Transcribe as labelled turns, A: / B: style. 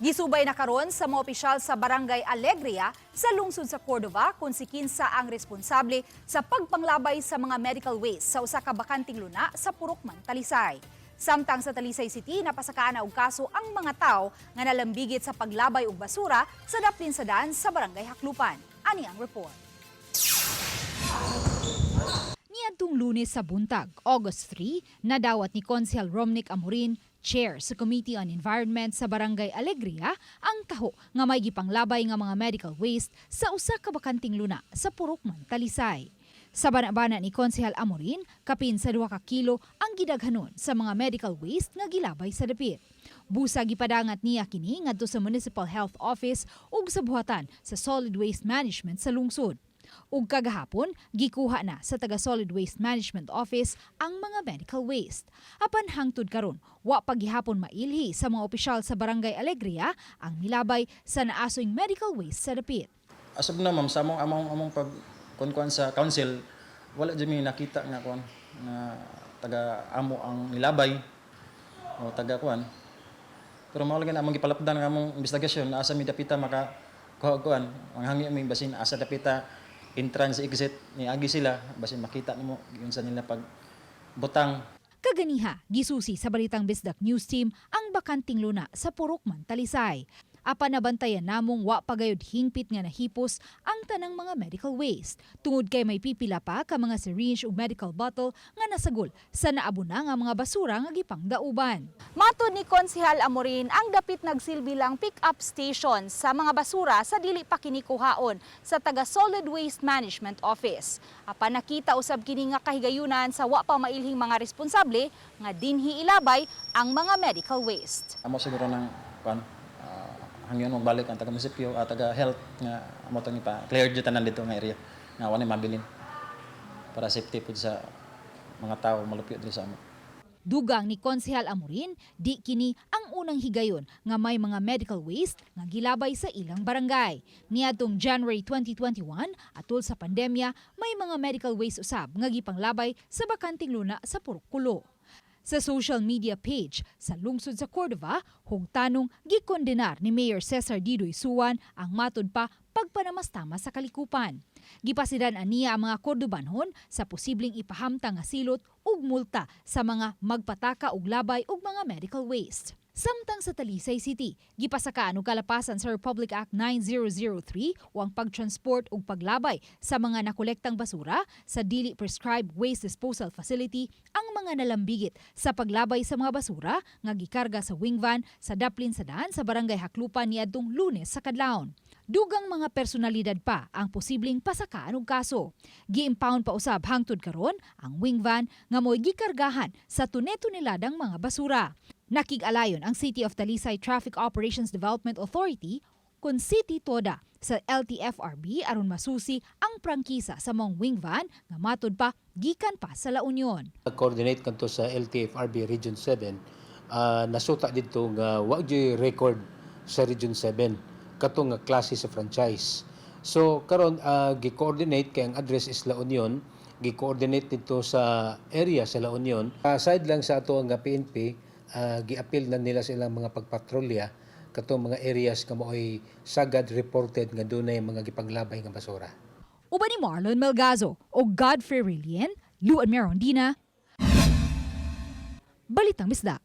A: Gisubay na karon sa mga opisyal sa Barangay Alegria sa lungsod sa Cordova kung si kinsa ang responsable sa pagpanglabay sa mga medical waste sa usa ka bakanting luna sa Purokman, Talisay. Samtang sa Talisay City, napasakaan na og kaso ang mga tao nga nalambigit sa paglabay og basura sa daplin sa daan sa Barangay Haklupan. Ani ang report. Niadtong Lunes sa buntag, August 3, nadawat ni Konsehal Romnick Amorin, Chair sa Committee on Environment sa Barangay Alegria, ang taho nga may gipanglabay nga mga medical waste sa usa ka bakanting luna sa Purokman, Talisay. Sa banabana ni Konsehal Amorin, kapin sa 2 ka kilo ang gidaghanon sa mga medical waste nga gilabay sa dapit. Busa gipadangat niya kini ngadto sa Municipal Health Office ug sa buhatan sa Solid Waste Management sa lungsod. Ug kagahapon, gikuha na sa taga Solid Waste Management Office ang mga medical waste. Apan hangtod karon, wa pa gihapon mailhi sa mga opisyal sa Barangay Alegria ang milabay sa naasoing medical waste sa dapit.
B: Asab na ma'am, sa among pagkuan sa council, wala jud mi nakita nga kuan nga taga amo ang nilabay o taga kuan. Pero mao lagi na among gipalapdan nga among investigasyon na asa mi dapita maka kuan ang hangi mi basin asa dapita entrance exit ni agi sila basin makita nimo unsa nila pag butang.
A: Kaganiha, gisusi sa Balitang Bisdak News Team ang bakanting luna sa Purokman, Talisay. Apan nabantayan namong wa pagayod hingpit nga nahipos ang tanang mga medical waste. Tungod kay may pipila pa ka mga syringe ug medical bottle nga nasagol sa naabuna nga mga basura nga gipangdauban. Matod ni Konsehal Amorin, ang dapit nagsilbi lang pick-up station sa mga basura sa dili pa kinikuhaon sa taga Solid Waste Management Office. Apan nakita usab kini nga kahigayunan sa wa pa mailhing mga responsable nga dinhi ilabay ang mga medical waste.
B: Amo siguro ng kuan hangyon magbalik ang taga munisipyo at taga health nga amo tong ipa clear jud tanan dito nga area nga wala mabilin para safety pud sa mga tawo malupyo diri sa amo.
A: Dugang ni Konsehal Amorin, di kini ang unang higayon nga may mga medical waste nga gilabay sa ilang barangay. Niadtong January 2021, atol sa pandemya, may mga medical waste usab nga gipanglabay sa bakanting luna sa Purok. Sa social media page sa lungsod sa Cordova, hugtanong gikondenar ni Mayor Cesar Didoy Suwan ang matod pa pagpanamastama sa kalikupan. Gipasidan aniya ang mga Cordobanhon sa posibleng ipahamtang nga silot ug multa sa mga magpataka og labay ug mga medical waste. Samtang sa Talisay City, gipasakaan og kalapasan sa Republic Act 9003 o ang pagtransport ug paglabay sa mga nakolektang basura sa dili prescribed waste disposal facility ang mga nalambigit sa paglabay sa mga basura nga gikarga sa wing van sa daplin sa daan sa Barangay Haklupan niadtong Lunes sa kadlawon. Dugang mga personalidad pa ang posibleng pasakaan og kaso. Gi-impound pa usab hangtod karon ang wing van nga mo'y gikargahan sa tune-tuneladang mga basura. Nakig-alayon ang City of Talisay Traffic Operations Development Authority kun City Toda sa LTFRB aron masusi ang prangkisa sa mong wing van nga matod pa gikan pa sa La Union.
C: Coordinate kanto sa LTFRB Region 7, nasuta dito nga wa gyud record sa Region 7 katong nga klase sa franchise. So karon gi-coordinate kay ang address is La Union, gi-coordinate dito sa area sa La Union. Aside lang sa ato nga PNP, gi-appeal na nila silang mga pagpatrolya katong mga areas nga mao'y sagad reported nga dunay mga gipanglabay nga basura.
A: Uban ni Marlon Melgazo o Godfrey Rilien, Luan Merondina, Balitang Bisdak.